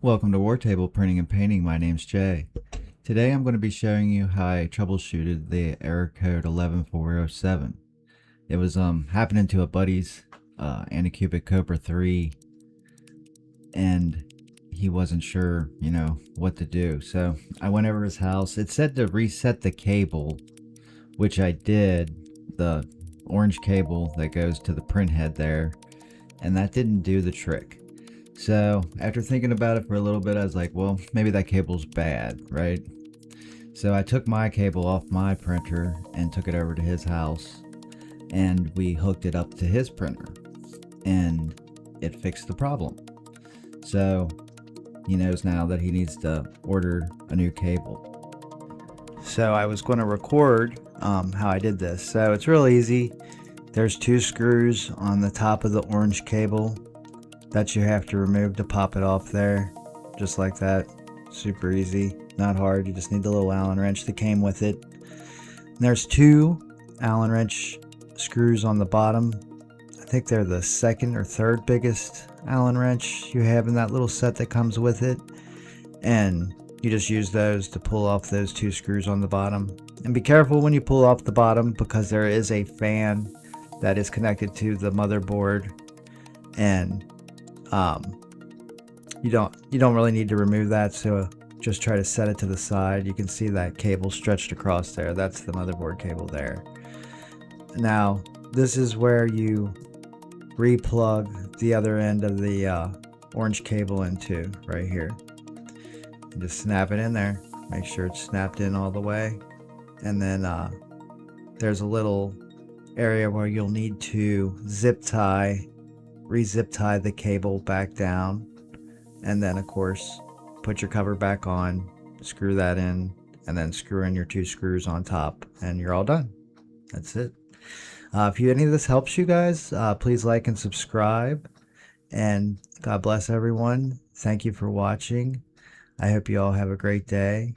Welcome to Wartable Printing and Painting. My name's Jay. Today I'm going to be showing you how I troubleshooted the error code 11407. It was happening to a buddy's Anycubic Kobra 3, and he wasn't sure, what to do. So I went over his house. It said to reset the cable, which I did, the orange cable that goes to the printhead there, and that didn't do the trick. So after thinking about it for a little bit, I was like, well, maybe that cable's bad, right? So I took my cable off my printer and took it over to his house, and we hooked it up to his printer, and it fixed the problem. So he knows now that he needs to order a new cable. So I was going to record how I did this. So it's real easy. There's two screws on the top of the orange cable that you have to remove to pop it off there, just like that. Super easy, not hard. You just need the little Allen wrench that came with it. And there's two Allen wrench screws on the bottom. I think they're the second or third biggest Allen wrench you have in that little set that comes with it, and you just use those to pull off those two screws on the bottom. And be careful when you pull off the bottom, because there is a fan that is connected to the motherboard, and you don't really need to remove that, so just try to set it to the side. You can see that cable stretched across there. That's the motherboard cable there. Now this is where you replug the other end of the orange cable into, right here. And just snap it in there, make sure it's snapped in all the way, and then there's a little area where you'll need to re-zip tie the cable back down, and then of course put your cover back on, screw that in, and then screw in your two screws on top, and you're all done. That's it. If any of this helps you guys, please like and subscribe, and God bless everyone. Thank you for watching. I hope you all have a great day.